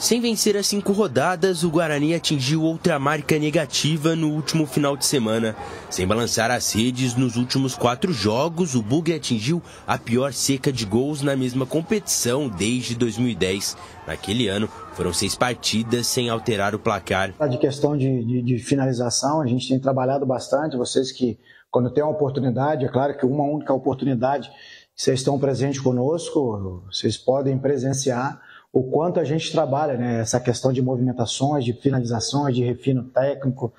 Sem vencer as 5 rodadas, o Guarani atingiu outra marca negativa no último final de semana. Sem balançar as redes nos últimos 4 jogos, o Bugre atingiu a pior seca de gols na mesma competição desde 2010. Naquele ano, foram 6 partidas sem alterar o placar. De questão de finalização, a gente tem trabalhado bastante. Vocês que, quando tem uma oportunidade, é claro que uma única oportunidade, vocês estão presentes conosco, vocês podem presenciar o quanto a gente trabalha, né? Essa questão de movimentações, de finalizações, de refino técnico,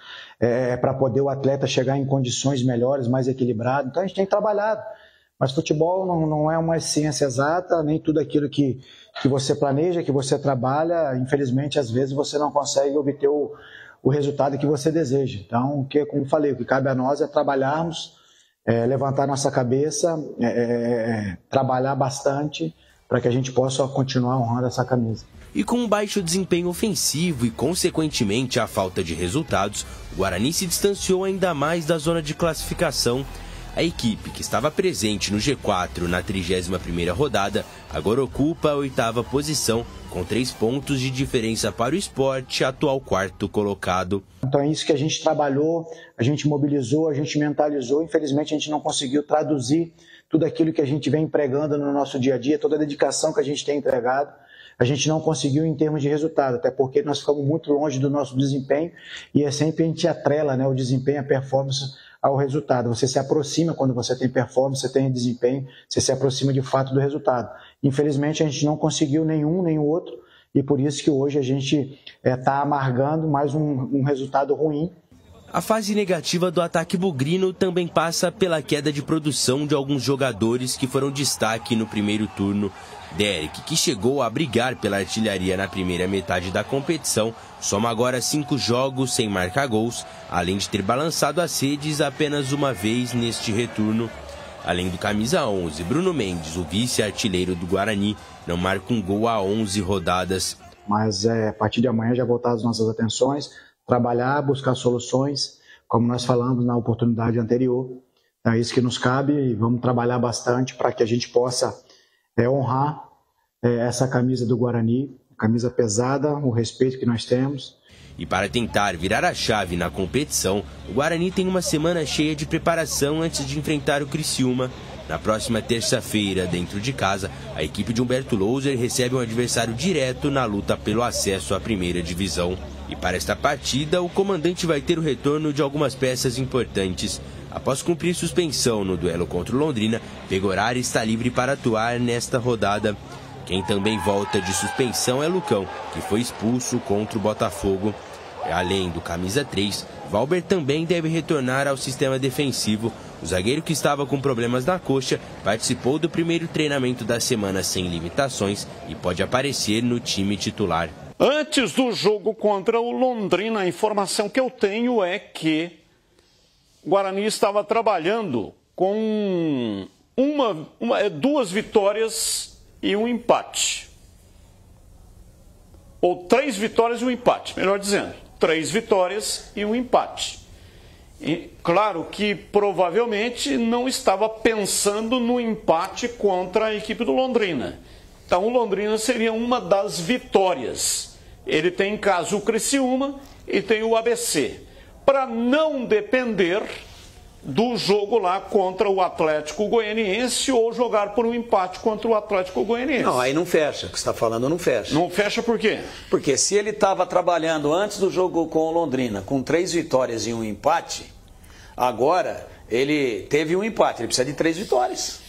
para poder o atleta chegar em condições melhores, mais equilibrado. Então a gente tem trabalhado, mas futebol não é uma ciência exata, nem tudo aquilo que você planeja, que você trabalha, infelizmente às vezes você não consegue obter o resultado que você deseja. Então, como falei, o que cabe a nós é trabalharmos, levantar nossa cabeça, trabalhar bastante, para que a gente possa continuar honrando essa camisa. E com um baixo desempenho ofensivo e, consequentemente, a falta de resultados, o Guarani se distanciou ainda mais da zona de classificação. A equipe, que estava presente no G4 na 31ª rodada, agora ocupa a 8ª posição, com 3 pontos de diferença para o Sport, atual 4º colocado. Então é isso que a gente trabalhou, a gente mobilizou, a gente mentalizou. Infelizmente a gente não conseguiu traduzir tudo aquilo que a gente vem empregando no nosso dia a dia, toda a dedicação que a gente tem entregado, a gente não conseguiu em termos de resultado, até porque nós ficamos muito longe do nosso desempenho e é sempre a gente atrela, né, o desempenho, a performance ao resultado. Você se aproxima quando você tem performance, você tem desempenho, você se aproxima de fato do resultado. Infelizmente a gente não conseguiu nenhum nem o outro e por isso que hoje a gente está amargando mais um resultado ruim. A fase negativa do ataque bugrino também passa pela queda de produção de alguns jogadores que foram destaque no primeiro turno. Derek, que chegou a brigar pela artilharia na primeira metade da competição, soma agora 5 jogos sem marcar gols, além de ter balançado as redes apenas uma vez neste retorno. Além do camisa 11, Bruno Mendes, o vice-artilheiro do Guarani, não marca um gol há 11 rodadas. Mas a partir de amanhã já voltar as nossas atenções, trabalhar, buscar soluções, como nós falamos na oportunidade anterior. É isso que nos cabe e vamos trabalhar bastante para que a gente possa honrar essa camisa do Guarani, camisa pesada, o respeito que nós temos. E para tentar virar a chave na competição, o Guarani tem uma semana cheia de preparação antes de enfrentar o Criciúma. Na próxima terça-feira, dentro de casa, a equipe de Humberto Louser recebe um adversário direto na luta pelo acesso à primeira divisão. E para esta partida, o comandante vai ter o retorno de algumas peças importantes. Após cumprir suspensão no duelo contra o Londrina, Pegoraro está livre para atuar nesta rodada. Quem também volta de suspensão é Lucão, que foi expulso contra o Botafogo. Além do camisa 3, Valber também deve retornar ao sistema defensivo. O zagueiro, que estava com problemas na coxa, participou do primeiro treinamento da semana sem limitações e pode aparecer no time titular. Antes do jogo contra o Londrina, a informação que eu tenho é que o Guarani estava trabalhando com 2 vitórias e um empate. Ou 3 vitórias e um empate, melhor dizendo. 3 vitórias e um empate. E, claro que provavelmente não estava pensando no empate contra a equipe do Londrina. Então o Londrina seria uma das vitórias. Ele tem em casa o Criciúma e tem o ABC. Para não depender do jogo lá contra o Atlético Goianiense ou jogar por um empate contra o Atlético Goianiense. Não, aí não fecha. O que você está falando não fecha. Não fecha por quê? Porque se ele estava trabalhando antes do jogo com o Londrina com 3 vitórias e um empate, agora ele teve um empate, ele precisa de 3 vitórias.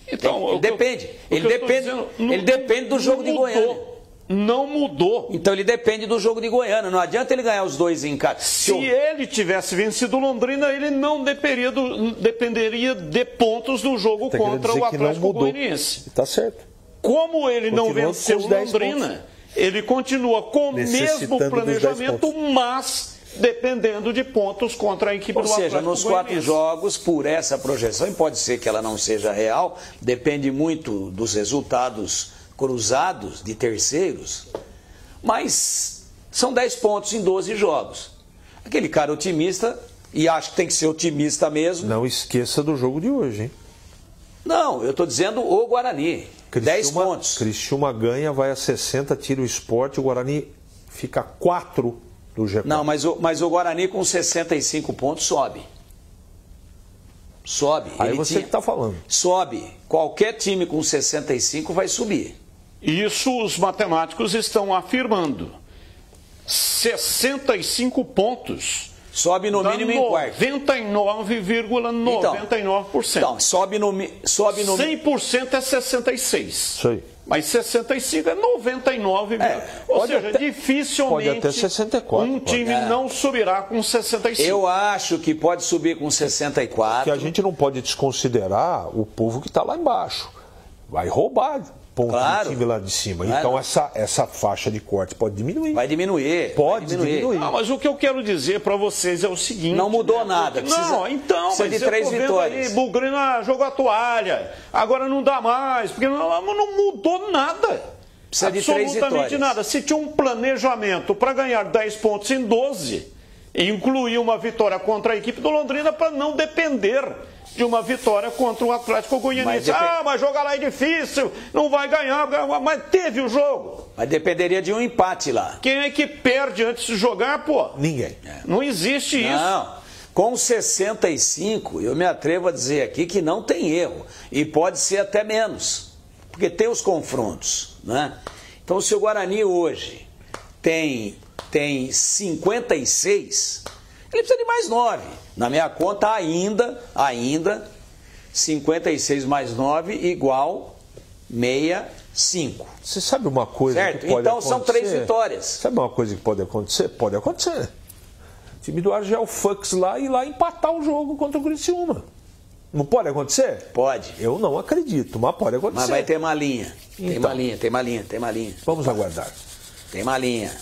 Então, ele depende. Ele depende do jogo de Goiânia. Não mudou. Então ele depende do jogo de Goiânia. Não adianta ele ganhar os 2 em casa. Se ele tivesse vencido o Londrina, ele não dependeria de pontos do jogo contra o Atlético Goianiense. Está certo. Como ele não venceu o Londrina, ele continua com o mesmo planejamento, mas dependendo de pontos contra a equipe do Atlético Goianiense. Ou seja, nos 4 jogos, por essa projeção, e pode ser que ela não seja real, depende muito dos resultados cruzados de terceiros, mas são 10 pontos em 12 jogos. Aquele cara otimista, e acho que tem que ser otimista mesmo. Não esqueça do jogo de hoje, hein? Não, eu estou dizendo o Guarani. 10 pontos. Criciúma ganha, vai a 60, tira o Sport, o Guarani fica 4 do G4. Não, mas o Guarani com 65 pontos sobe. Sobe. Aí você que está falando. Sobe. Qualquer time com 65 vai subir. Isso os matemáticos estão afirmando. 65 pontos. Sobe no mínimo em quarto. 99,99%. Então, sobe no 100% é 66. Isso aí. Mas 65 é 99. Ou seja, dificilmente pode até 64, um time não subirá com 65. Eu acho que pode subir com 64. Porque a gente não pode desconsiderar o povo que está lá embaixo. Vai roubar ponto do time lá de cima. Claro. Então essa faixa de corte pode diminuir. Vai diminuir. Pode diminuir. Mas o que eu quero dizer para vocês é o seguinte... Não mudou nada. Precisa de 3 vitórias. Bugrina jogou a toalha. Agora não dá mais. Porque não mudou nada. Precisa de 3 vitórias. Absolutamente nada. Se tinha um planejamento para ganhar 10 pontos em 12, incluir uma vitória contra a equipe do Londrina para não depender de uma vitória contra o Atlético Goianiense. Mas jogar lá é difícil, não vai ganhar, mas teve o jogo. Mas dependeria de um empate lá. Quem é que perde antes de jogar, pô? Ninguém. Não existe isso. Não. Com 65, eu me atrevo a dizer aqui que não tem erro. E pode ser até menos. Porque tem os confrontos, né? Então, se o Guarani hoje tem 56... ele precisa de mais 9. Na minha conta, ainda 56 mais 9 igual 65. Você sabe uma coisa certo? que pode então acontecer? São 3 vitórias. Sabe uma coisa que pode acontecer? Pode acontecer. O time do Argel Fux lá e lá empatar o jogo contra o Criciúma. Não pode acontecer? Pode. Eu não acredito, mas pode acontecer. Mas vai ter malinha. Então, tem malinha. Vamos aguardar. Tem malinha.